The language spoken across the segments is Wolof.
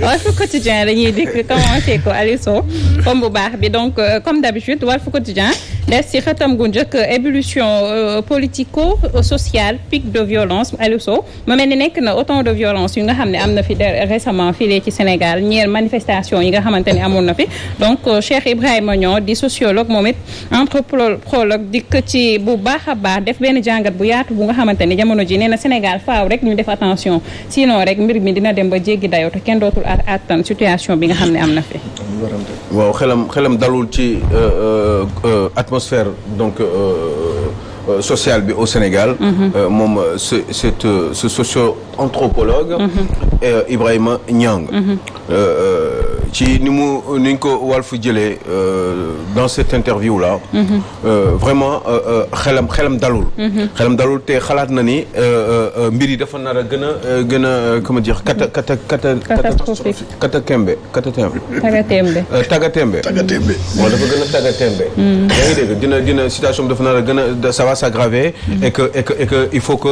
Walf Quotidien dañuy dikk commencé ko Aliou Sow comme bu baax bi donc comme d'habitude Walf Quotidien des ci xëtam gu njëkk ébullition politico-sociale pic de violence Aliou Sow mu mel ni nekk na autant de violence yu nga xam ne am na fi récemment fii ci Sénégal ñeer manifestation yi nga xamante ne amoon na fi donc Cheikh Ibrahima Niang di sociologue moom it anthropologue dikk ci bu baax a baax def benn jàngat bu yaatu bu nga xamante ne jamono ji nee na Sénégal faaw rek ñu def attention sinon rek mbir mi dina dem ba jéggi dayoo te kenn dootul attan situation bi nga xam ne am na fi. waaw xelam dalul ci atmosphère donc sociale bi au Sénégal. moom ce socio-anthropologue. Ibrahima Niang. ci ni ñu ko Walf jëlee dans cette interview là. vraiment xelam dalul. xelam dalul te xalaat na ni mbir yi dafa nar a gën a comment dire catastrophique tagatembe. bon dafa gën a tagatembe. yaa ngi dégg dina situation bi dafa nar a gën a ça va s'aggraver. et que il faut que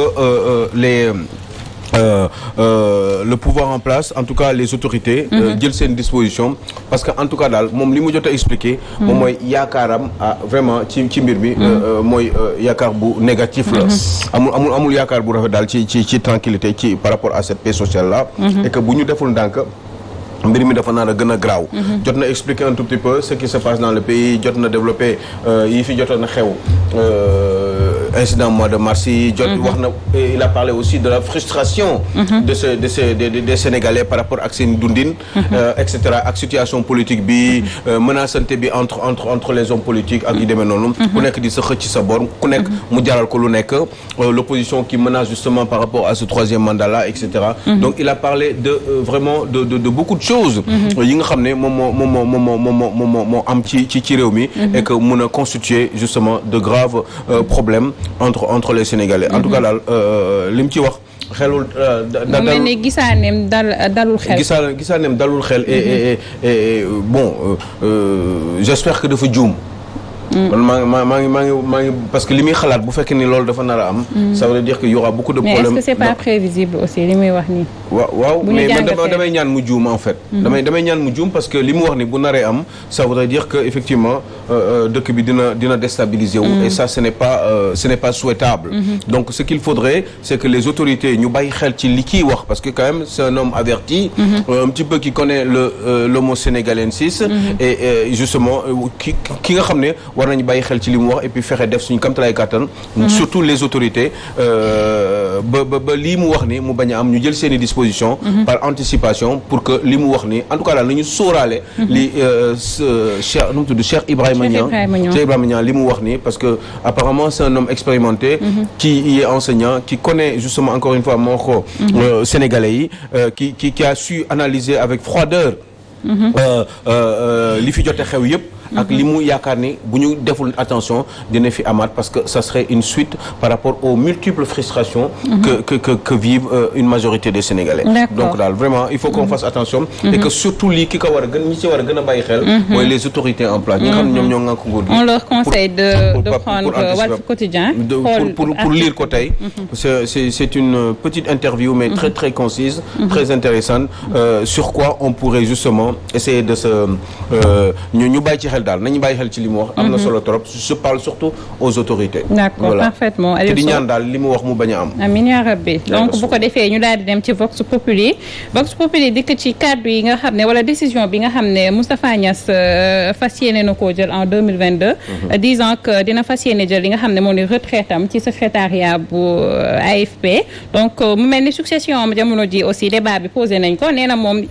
le pouvoir en place en tout cas les autorités jël seen disposition parce que en tout cas daal moom li mu jot a expliqué moom mooy yaakaaram vraiment ci mbir bi mooy yaakaar bu négatif la amul yaakaar bu rafet daal ci tranquillité ci par rapport à cette paix sociale là et que bu ñu deful ndànk mbir mi dafa naan a gën a graaw jot na expliquer un tout petit peu ce qui se passe dans le pays jot na développer yi fi jotoon a xew incident mois de mars yi wax na il a parlé aussi de la frustration des Sénégalais par rapport ak seen dundin et cetera ak situation politique bi menaçante bi entre les hommes politiques ak yu demee noonu ku nekk di sa xëcc sa bor ku nekk mu jaral ko lu nekk l'opposition qui menace justement par rapport à ce troisième mandat là et cetera donc il a parlé de vraiment de beaucoup de choses yi nga xam ne moo am ci réew mi et que mun a constituer justement de graves problèmes entre les Sénégalais en tout cas daal li mu ci wax xelul mu mel ni gisaaneem dalul xel gisaaneem dalul xel et bon j'espère que dafa juum man maa ngi parce que li muy xalaat bu fekkee ni loolu dafa nar a am ça veut dire que y aura beaucoup de problèmes mais est-ce que c'est pas prévisible aussi li muy wax nii waaw mais man damay ñaan mu juum en fait damay ñaan mu juum parce que li mu wax ni bu naree am ça voudrait dire que effectivement dëkk bi dina déstabiliser wu et ça ce n'est pas souhaitable donc ce qu'il faudrait c'est que les autorités ñu bàyyi xel ci li kii wax parce que quand même c'est un homme averti un petit peu qui connaît l'homo sénégalensis et justement ki nga xam ne war nañu bàyyi xel ci li mu wax et puis fexe def suñu kamtalaay kàttan surtout les autorités ba lii mu wax ni mu bañ a am ñu jël seeni disposition par anticipation pour que li mu wax ni en tout cas daal nañu sóoraale li Cheikh nu mu tudd Cheikh Ibrahima Niang li mu wax ni parce que apparemment c'est un homme expérimenté qui est enseignant qui connaît justement encore une fois moo ko sénégalais yi qui a su analyser avec froideur li fi jote xew yëpp ak li mu yaakaar ni bu ñu deful attention dina fi amaat parce que ça serait une suite par rapport aux multiples frustrations que vivent une majorité des Sénégalais. Donc daal vraiment il faut qu'on fasse attention et que surtout lii ki ko war a gën ñi ci war a gën a bàyyi xel mooy les autorités en place ñi nga xam ne ñoom ñoo ngànk nguur gi. On leur conseille de prendre Walf Quotidien pour lire ko tey c'est une petite interview mais très très concise très intéressante sur quoi on pourrait justement essayer de se ñu bàyyi ci xel daal nañu bàyyi xel ci li mu wax am na solo trop je parle surtout aux autorités. D'accord parfaitement te di ñaan daal li mu wax mu bañ a am. amiin yaa rabbi donc bu ko defee ñu daal di dem ci Vox Populi dikk ci kaddu yi nga xam ne wala décision bi nga xam ne Moustapha Niasse fas yéene na koo jël en 2022 disant que dina fas yéene jël li nga xam ne moo di retraite am ci secrétariat bu AFP donc mu mel ni succession am jamono ji aussi débat bi posé nañ ko nee na moom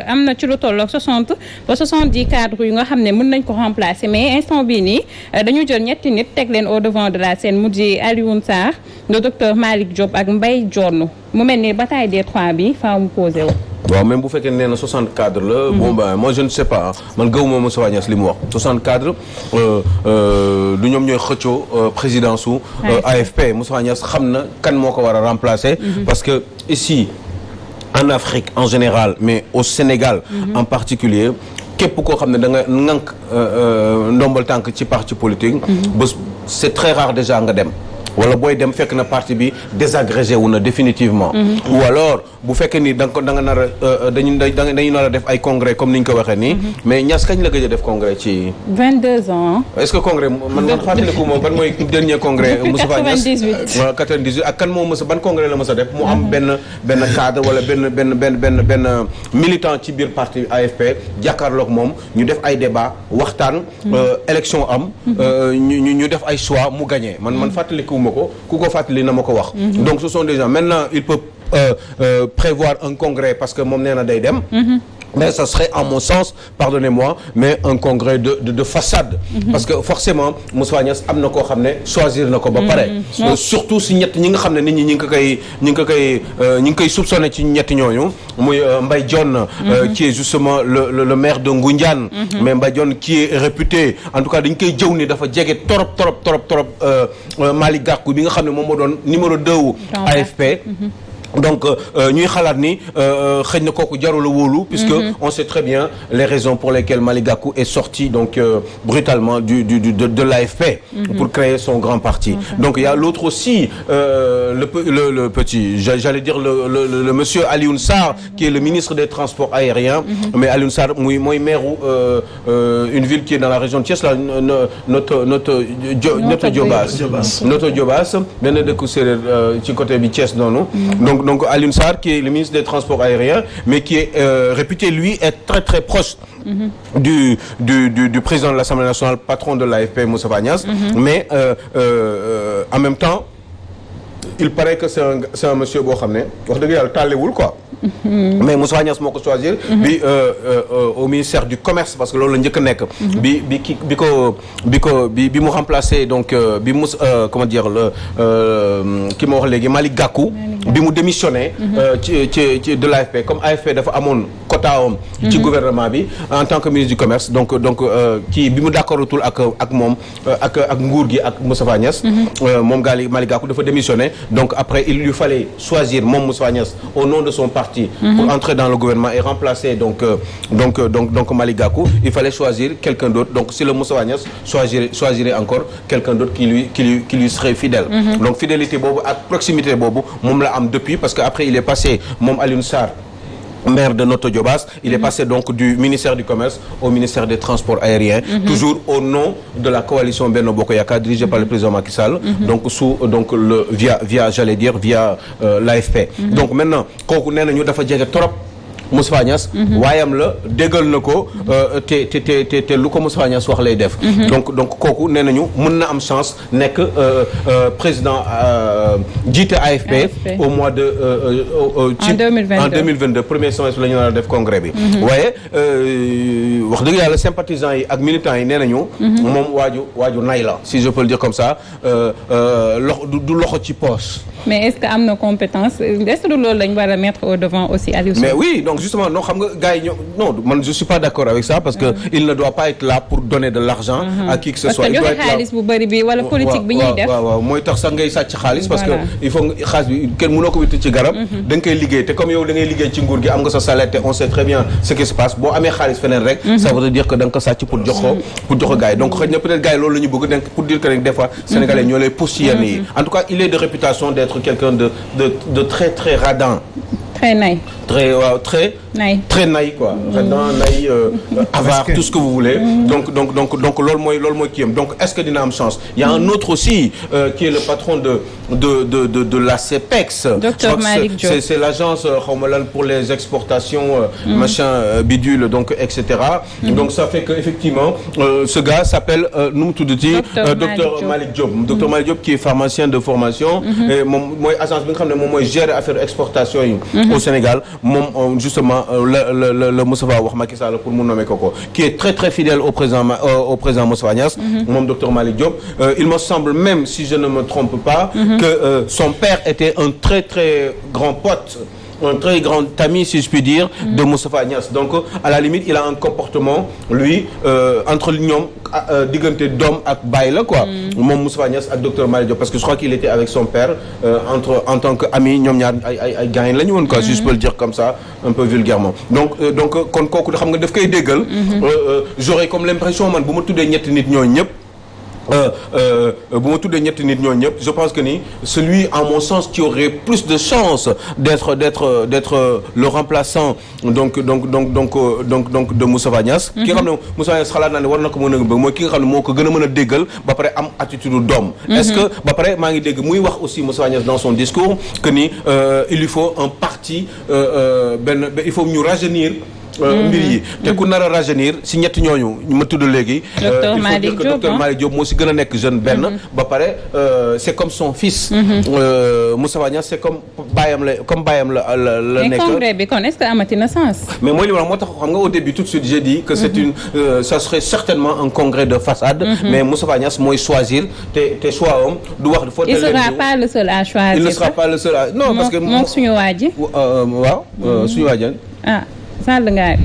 am na ci lu tolloog 60 ba 70 cadres yu nga xam ne mën nañ ko remplacer mais instant bii nii dañu jël ñetti nit teg leen au devant de la scène mu di Alioune Sarr le docteur Malick Diop ak Mbaye Dione mu mel ni bataille des trois bi faaw mu posé wu. waaw même bu fekkee nee na 60 cadres la. bon ben moi je ne sais pas man gëwuma Moustapha Niasse li mu wax 60 cadres du ñoom ñooy xëccoo présidence su AFP Moustapha Niasse xam na kan moo ko war a remplacer. parce que ici en Afrique en général mais au Sénégal en particulier képp koo xam ne da nga ŋànk ndombal tànk ci parti politique. c'est très rare déjà nga dem. wala booy dem fekk na parti bi désagrégé wu na définitivement. ou alors bu fekkee ni da nga nar a dañu nar a def ay congrès comme ni ñu ko waxee nii. mais Niass kañ la gëj a def congrès ci. 22 ans. est-ce que congrès man fàttaliku moom ban mooy dernier congrès. Moustapha Niass 98 ak kan moo mës a ban congrès la mës a def. mu am benn cadre wala benn militant ci biir parti AFP jàkkaarloog moom ñu def ay débat waxtaan. élection am. ñu def ay choix mu gagné man fàttaliku ma ko ku ko fàttali na ma ko wax. donc ce sont des gens maintenant il peut prévoir un congrès parce que moom nee na day dem. mais ça serait à mon sens pardonnez-moi mais un congrès de façade. parce que forcément Moustapha Niasse am na koo xam ne choisir na ko ba pare. surtout si ñett ñi nga xam ne nit ñi ñi ngi koy soupçonné ci ñetti ñooñu muy Mbaye Dione. qui est justement le maire de Ngoundiane. mais Mbaye Dione qui est réputé en tout cas dañ koy jëw ni dafa jege trop Malick Gakou bi nga xam ne moom moo doon numéro 2 wu AFP. donc ñuy xalaat ni xëy na kooku jarul a wóolu puisque on sait très bien les raisons pour lesquelles Malick Gakou est sorti donc brutalement de l'AFP pour créer son grand parti. donc il y a l'autre aussi le petit j'allais dire le monsieur Alioune Sarr qui est le ministre des Transports aériens. mais Alioune Sarr mooy maire une ville qui est dans la région de Thiès là Notto Diobass benn dëkku séeréer ci côté bi Thiès noonu. donc Alioune Sarr qui est le ministre des Transports aériens mais qui est réputé lui être très proche du président de l'Assemblée nationale patron de l'AFP Moustapha Niasse. mais en même temps il paraît que c'est un monsieur boo xam ne wax dëgg yàlla tàllewul quoi. mais Moustapha Niasse moo ko choisir. bi au ministère du commerce parce que loolu la njëkk a nekk. bi mu remplacé donc bi mu comment dire ki ma wax léegi Malick Gakou. bi mu démissionné. ci de l'AFP comme AFP dafa amoon quota am ci gouvernement bi en tant que ministre du commerce donc kii bi mu d'accordatul ak moom ak nguur gi ak Moustapha Niasse. moom Malick Gakou dafa démissionné donc après il lui fallait choisir moom Moustapha Niasse au nom de son parti. pour entrer dans le gouvernement et remplacer donc Malick Gakou il fallait choisir quelqu'un d'autre donc si le Moustapha Niasse choisirait encore quelqu'un d'autre qui lui serait fidèle. donc fidélité boobu ak proximité boobu moom la am depuis parce que après il est passé moom Alioune Sarr maire de Notto Diobass il est passé donc du ministère du commerce au ministère des transports aériens. toujours au nom de la coalition Benno Bokk Yakaar dirigée par le président Macky Sall. donc via j'allais dire via l'AFP. donc maintenant kooku nee nañu dafa jege trop Moustapha Niasse. waayam la déggal na ko te lu ko Moustapha Niasse wax lay def. donc kooku nee nañu mën na am chance nekk président jiite AFP. au mois de en 2022 premier semestre la ñu nar a def congrès bi. waaye wax dëgg yàlla sympathisants yi ak militants yi nee nañu. moom waaju nay la si je peux le dire comme ça du loxo ci poche. mais est-ce que am na compétence est-ce que loolu lañu war a mettre au devant aussi Aliou Sow. mais oui donc justement non xam nga gars yi non man je suis pas d'accord avec ça parce que il ne doit pas être là pour donner de l'argent à qui que ce soit. parce que joxe xaalis bu bari bi wala politique bi ñuy def. waaw mooy tax sax ngay sàcc xaalis. parce que il faut xaalis bi kenn mënoo ko witti ci garab. da nga koy liggéey te comme yow da ngay liggéey ci nguur gi am nga sa salaire te on sait très bien ce qui se passe boo amee xaalis feneen rek. ça veut dire que da nga ko sàcc pour jox ko gars yi donc xëy na peut-être gars yi loolu la ñu bëgg donc pour dire que des fois sénégalais ñoo lay pousse ci yenn yi. en tout cas il est de réputation d'être quelqu'un de très radin. très nay. très nay quoi. radin nay avare tout ce que vous voulez. donc loolu mooy kii am donc est-ce que dina am chance. il y a un autre aussi qui est le patron de la CEPEX. Docteur Malick Diop c'est l'agence xawma lan pour les exportations machin bidule donc etc. donc ça fait que effectivement ce gars s'appelle nu mu tuddati. docteur Malick Diop. docteur Malick Diop qui est pharmacien de formation. et moom mooy agence bi nga xam ne moom mooy gérer affaire exportation yi. au Sénégal moom justement le Moustapha wax Macky Sall pour mu nommer ko qui est très fidèle au président Moustapha Niasse. moom docteur Malick Diop. il me semble même si je ne me trompe pas. que son père était un très grand pote. un très grand ami si je puis dire de Moustapha Niasse donc à la limite il a un comportement lui entre ñoom diggante doom ak baay la quoi moom Moustapha Niasse ak docteur Malick Diop parce que je crois qu'il était avec son père en tant que ami ñoom ñaar ay gaañ la ñu woon quoi si je peux le dire comme ça un peu vulgairement donc kon kooku xam nga daf koy déggal j'aurais comme l'impression man bu ma tuddee ñetti nit ñooñu ñëpp bu ma tuddee ñetti nit ñooñu ñëpp je pense que ni celui en mon sens qui aurait plus de chance d'être le remplaçant donc de Moustapha Niasse. ki nga xam ne Moustapha Niasse xalaat naa ne war na ko mën a bëgg mooy ki nga xam ne moo ko gën a mën a déggal ba pare am attitude doom. est-ce que ba pare maa ngi dégg muy wax aussi Moustapha Niasse dans son discours que ni il lui faut un parti il faut ñu rajeunir. mbir yi te ku nar a rajeunir si ñetti ñooñu ma tudd léegi. docteur Malick Diop moo si gën a nekk jeune benn. ba pare c'est comme son fils. Moustapha Niasse c'est comme baayam la nekk. mais congrès bi kon est-ce que amati na sens. mais mooy li ma wax moo tax xam nga au début tout de suite j'ai dit que c'est ça serait certainement un congrès de façade. mais Moustapha Niasse mooy choisir te choix am du wax. il sera pas le seul à choisir. il ne sera pas le seul à non parce que. moom suñu waa ji. waaw suñu waa ji. Sall ngaay.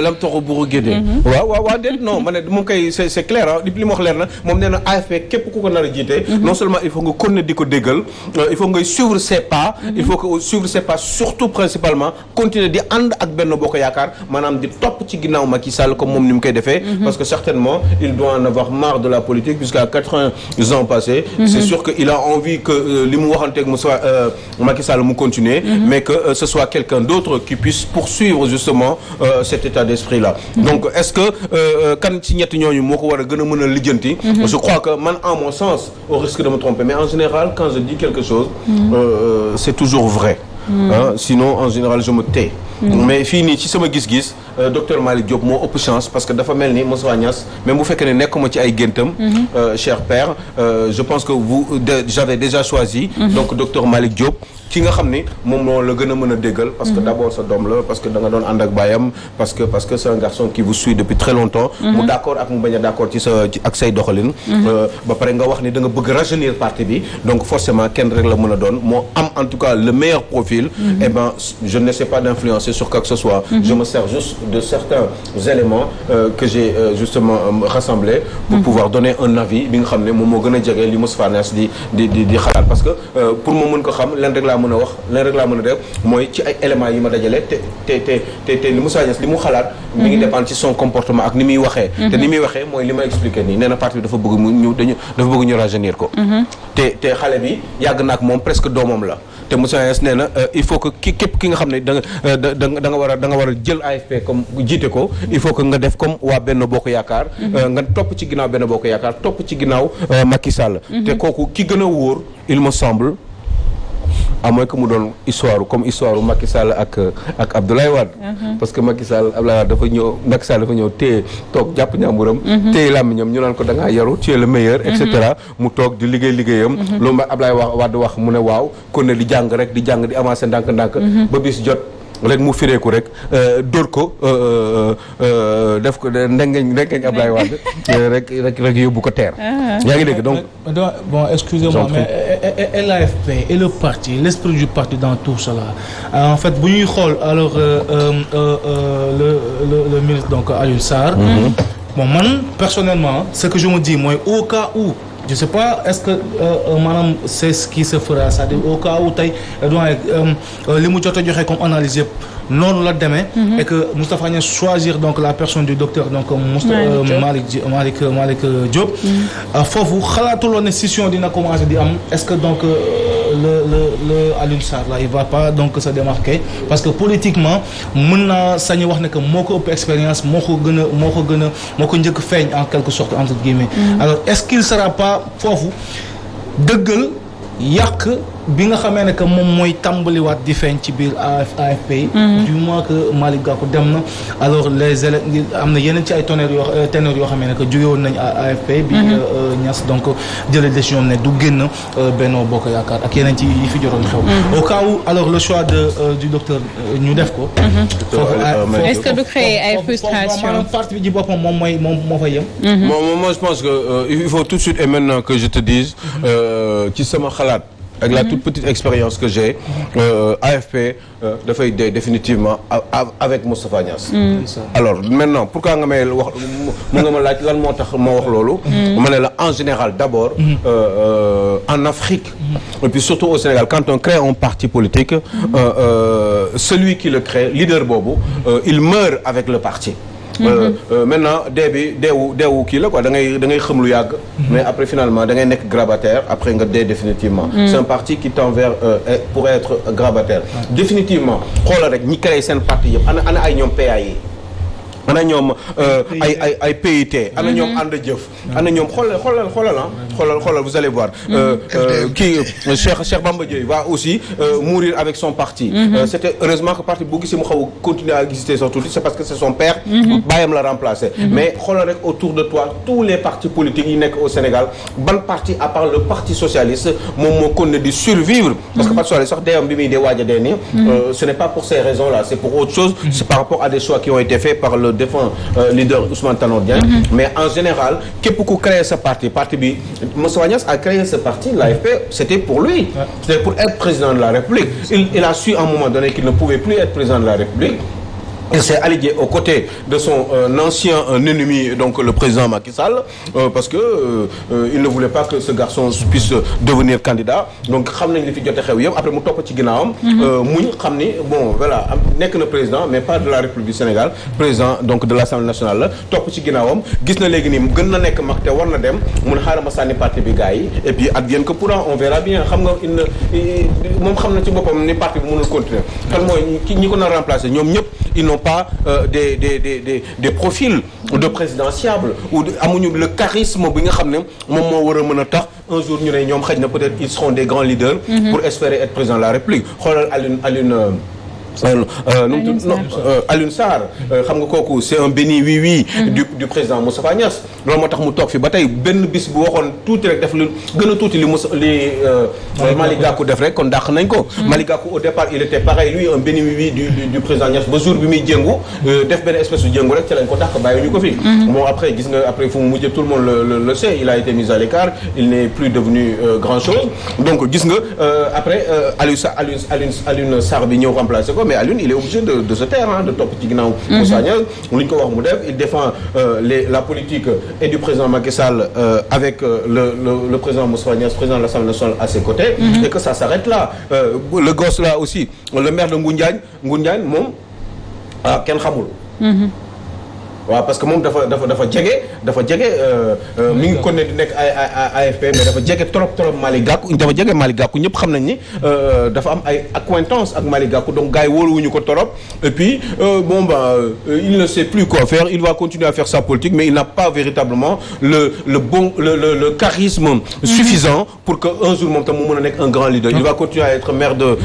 lam toxu buru gédé. waaw déet non ma ne moom kay c'est clair ah li ma wax leer na moom nee na AFP képp ku ko nar a jiite. non seulement il faut nga continuer di ko déggal il faut ngay suivre ses pas. il faut que suivre ses pas surtout principalement continuer di ànd ak Benno Bokk Yaakaar maanaam di topp ci ginnaaw Macky Sall comme moom ni mu koy defee. parce que certainement il doit en avoir marre de la politique puisqu'à 80 ans passés. c'est sûr que il a envie que li mu waxanteeg Macky Sall mu continuer. mais que ce soit quelqu'un d'autre qui puisse poursuivre justement cet état d'esprit là. donc est-ce que kan ci ñett ñooñu moo ko war a gën a mën a lijjanti. je crois que man en mon sens au risque de me tromper mais en général quand je dis quelque chose c'est toujours vrai. sinon en général je me tais. mais fii nii ci sama gis-gis docteur Malick Diop moo ëpp chance parce que dafa mel ni Moustapha Niasse même bu fekkee ne nekkuma ci ay géntam. cher père je pense que j'avais déjà choisi. donc docteur Malick Diop ki nga xam ni moom moo la gën a mën a déggal. parce que d'abord sa doom la parce que da nga doon ànd ak baayam parce que c'est un garçon qui vous suit depuis très longtemps. mu d'accord ak mu bañ a d'accord ci ak say doxalin. ba pare nga wax ni da nga bëgg rajeunir parti bi donc forcément kenn rek la mën a doon moo am en tout cas le meilleur profil. et ben je n'essaie pas d'influencer sur quoi que ce soit. je me sers juste de certains éléments que j'ai justement rassemblés. pour pouvoir donner un avis bi nga xam ne moom moo gën a jege li Moustapha Niasse di xalaat parce que pour ma mën ko xam leen rek laa mën a wax leen rek laa mën a def mooy ci ay éléments yi ma dajale te li Moustapha Niasse li mu xalaat. mi ngi dépendre ci son comportement ak ni muy waxee. te ni muy waxee mooy li ma expliqué nii nee na parti bi dafa bëgg ñu rajeunir ko. te xale bi yàgg na ak moom presque doomam la. te Moustapha Niasse nee na il faut que képp ki nga xam ne da nga war a jël AFP comme jiite ko il faut que nga def comme waa Benno Bokk Yaakaar. nga topp ci ginnaaw Benno Bokk Yaakaar topp ci ginnaaw Macky Sall. te kooku ki gën a wóor il me semble. à moins que mu doon histoire Macky Sall ak Abdoulaye Wade. parce que Macky Sall dafa ñëw téye toog jàpp ñàmburam. téye làmmiñam ñu naan ko da ngaa yaru tu es le meilleur. et cetera mu toog di liggéeyam. loolu ba Abdoulaye Wade wax mu ne waaw kon ne di jàng di avancer ndànk-ndànk. ba bis jot. rek mu fireeku rek dóor ko def ko ndengeñ Ablaye Wade rek yóbbu ko teer. yaa ngi dégg donc. bon excusez-moi mais et l'AFP et le parti l'esprit du parti dans tout cela en fait bu ñuy xool alors le ministre donc Alioune Sarr. bon man personnellement ce que je me dis mooy au cas où. je sais pas est-ce que maanaam c'est ce qui se fera c'est-à-dire au cas où tey li mu jot a joxe comme analyse yëpp noonu la demee. et que Moustapha Niasse choisir donc la personne du docteur donc Malick Diop. foofu xalaatuloo ne scission dina commencer di am est-ce que donc le Alioune Sarr là il va pas donc se démarquer parce que politiquement mën naa sañ wax ne que moo ko ëpp expérience moo ko njëkk feeñ en quelque sorte entre guillemets. alors est-ce qu'il sera pas foofu dëggal yàq bi nga xamee ne que moom mooy tàmbaliwaat di feeñ ci biir AFP yi. du moins que Malick Gakou dem na alors les élèves am na yeneen ci ay ténors yoo xamee ne que jóge woon nañ AFP. bi Niasse donc jëlee décision ne du génn Benno Bokk Yaakaar ak yeneen ci yi fi jotoon xew. au cas où alors le choix du docteur ñu def ko. est-ce que du créer ay frustration maanaam parti bi ci boppam moom moo fay yem. moi je pense que il faut tout de suite et maintenant que je te dise ci sama xalaat. avec la toute petite expérience que j'ai AFP dafay dee définitivement avec Moustapha Niasse. alors maintenant pourquoi nga may wax mu nga ma laaj lan moo tax ma wax loolu. ma ne la en général d'abord en Afrique et puis surtout au Sénégal quand on crée un parti politique celui qui le crée leader boobu il meurt avec le parti. maintenant deewu kii la quoi da ngay xam lu yàgg. mais après finalement da ngay nekk grabataire après nga dee définitivement. c'est un parti qui tend vers pour être grabataire. définitivement xoolal rek ñi créé seen parti yëpp ana ay ñoom PAI. ana ñoom ay PIT ana ñoom ànd jëf ana ñoom xoolal vous allez voir kii Cheikh Bamba Dièye va aussi mourir avec son parti c'était heureusement que parti bu gisee mu xaw a continuer à exister surtout c'est parce que c'est son père baayam la remplacé mais xoolal rek autour de toi tous les partis politiques yi nekk au Sénégal ban parti à part le parti socialiste moom moo kon ne di survivre parce que parti socialiste sax deewam bi muy dee waaj a dee nii ce n'est pas pour ces raisons là c'est pour autre chose c'est par rapport à des choix qui ont été faits par le défunt leader Ousmane Tanor Dieng mais en général képp ku créé ce parti bi Moustapha Niasse a créé ce parti l'AFP c'était pour lui c'était pour être président de la République il a su à un moment donné qu'il ne pouvait plus être président de la République. Il s'est allié aux côtés de son ancien ennemi, donc le président Macky Sall, parce que il ne voulait pas que ce garçon puisse devenir candidat. Donc xam nañ li fi jotee xew yëpp après mu topp ci ginnaawam. muñ xam ni bon voilà nekk na président mais pas de la République du Sénégal président donc de l'Assemblée nationale la topp ci ginnaawam gis na léegi nii gën na nekk mag te war na dem mun xaaral ma sànni parti bi gars yi et puis advienne que pourra on verra bien xam nga moom xam na ci boppam ni parti bi mënul continuer. kan mooy ñi ko na remplacer ñoom ñëpp ils n'ont pas des profils de présidentiables ou amuñu le charisme bi nga xam ne moom moo war a mën a tax un jour ñu ne ñoom xëy na peut-être ils seront des grands leaders pour espérer être président de la République xoolal Alioune Sarr xam nga kooku c'est un béni oui du président Moustapha Niasse loolu moo tax mu toog fi ba tey benn bis bu waxoon tuuti rek def lu gën a tuuti li Malick Gakou def rek kon dàq nañ ko Malick Gakou au départ il était pareil lui un béni oui du président Niasse ba jour bi muy jéngu def benn espèce de jéngu rek ci lañ ko dàq bàyyi ñu ko fi bon après gis nga après fu mu mujjee tout le monde le sait il a été mis à l'écart il n'est plus devenu grand chose donc gis nga après Alioune Sarr bi ñëw remplacer ko mais Alioune il est obligé de se taire de topp ci ginnaaw Moussa Niasse lu ñu ko wax mu def il défend la politique et du président Macky Sall avec le président Moussa Niasse président de l'Assemblée nationale à ses côtés et que ça s'arrête là le gosse là aussi le maire de Ngoundiane moom kenn xamul waaw parce que moom dafa jege mi ngi kon ne di nekk AFP mais dafa jege trop Malick Gakou ñëpp xam nañ ni dafa am ay accointance ak Malick Gakou donc gars yi wóoluwuñu ko trop et puis il ne sait plus quoi faire il va continuer à faire sa politique mais il n'a pas véritablement le charisme suffisant pour que un jour moom tam mu mën a nekk un grand leader il va continuer à être maire de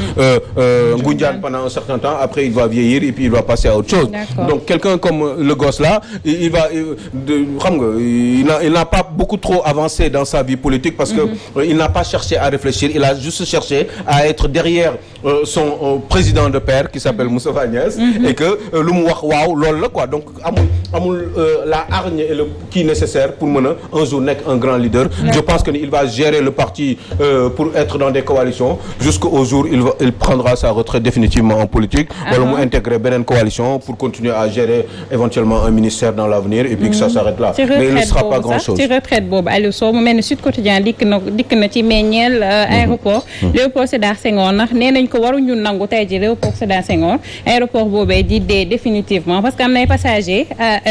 Ngoundiane pendant un certain temps après il va vieillir et puis il va passer à autre chose donc quelqu'un comme le gosse là il n'a pas beaucoup trop avancé dans sa vie politique parce que il n'a pas cherché à réfléchir il a juste cherché à être derrière son président de père qui s'appelle Moustapha Niasse et que lu mu wax waaw loolu la quoi donc amul la hargne et le qui nécessaire pour mën a un jour nekk un grand leader je pense que il va gérer le parti pour être dans des coalitions jusqu'au jour il prendra sa retraite définitivement en politique wala mu intégrer beneen coalition pour continuer à gérer éventuellement un ministère dans l'avenir et puis que ça s'arrête là mais il ne sera pas grand chose ci retraite boobu Aliou Sow mu mel ni Sud Quotidien dikk na ci meññeel aéroport Léopold Sédar Senghor ndax nee nañ ko waruñu nangu tey ji Léopold Sédar Senghor aéroport boobee di dee définitivement parce que am na ay passagers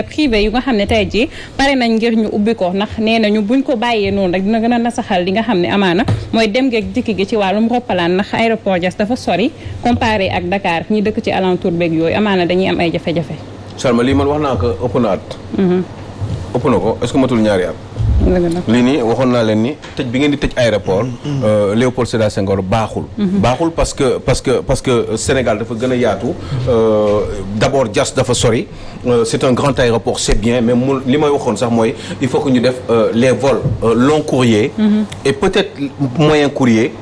privés yu nga xam ne tey ji pare nañ ngir ñu ubbi ko ndax nee nañu buñ ko bàyyee noonu rek dina gën a nasaxal li nga xam ne amaana mooy dem geeg dikk gi ci wàllum roppalaan ndax aéroport Diass dafa sori comparé ak Dakar ñi dëkk ci alentour beeg yooyu amaana dañuy am ay jafe-jafe Salma lii man wax naa ko ëpp na at ëpp na ko est-ce que matul ñaari at lii nii waxoon naa leen ni tëj bi ngeen di tëj aéroport Léopold Sédar Senghor baaxul parce que Sénégal dafa gën a yaatu d'abord Diass dafa sori c'est un grand aéroport c'est bien mais li may waxoon sax mooy il faut que ñu def les vols long courrier et peut-être moyen courrier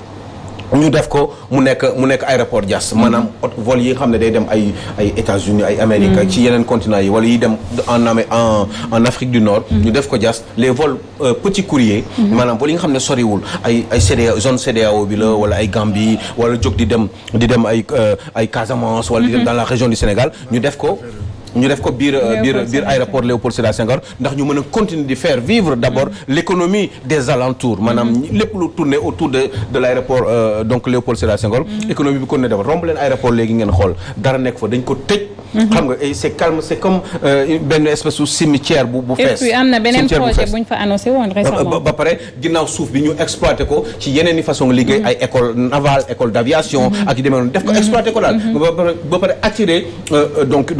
ñu def ko mu nekk aéroport Diass maanaam vol yi nga xam ne day dem ay États-Unis ay Amérique ci yeneen continents yi wala yi dem en Afrique du Nord ñu def ko Diass les vols petits courriers maanaam vol yi nga xam ne soriwul ay CEDEAO zone CEDEAO bi la wala ay Gambie wala jóg di dem ay Casamance wala di dem dans la région du Sénégal ñu def ko biir aéroport Léopold Sédar Senghor ndax ñu mën a continuer di faire vivre d'abord l'économie des alentours maanaam lépp lu tourner autour de l'aéroport donc Léopold Sédar Senghor économie bi continuer dafa romb leen aéroport léegi ngeen xool dara nekk fa dañ ko tëj xam nga et c'est calme c'est comme benn espèce de cimetière bu fees. et puis am na beneen projet bu ñu fa annoncé woon récemment. ba pare ginnaaw suuf bi ñu exploité ko ci yeneen i façon liggéey ay école navale école d'aviation ak yu demee noonu def ko exploité ko daal ba pare attirer donc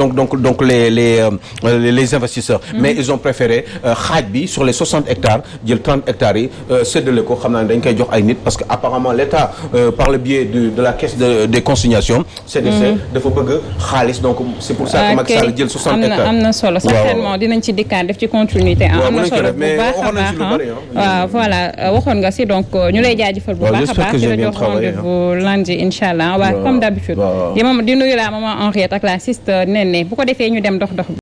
les investisseurs mais ils ont préféré xaaj bi sur les 60 hectares jël 30 hectares yi séddale ko xam naa ne dañ koy jox ay nit parce que apparemment l'État par le biais de la caisse des consignations CDC dafa bëgg xaalis donc c'est pour ça que Macky Sall jël 60 hectares am na solo certainement dinañ ci dikkaat def ci continuité am na solo bu baax a baax waaw voilà waxoon nga si donc ñu lay jaajëfal bu baax a baax di la jox rendez-vous lundi incha allah waaw comme d'habitude di nuyu la maman Henriette ak la siste Néné bu ko defee ñu dem dox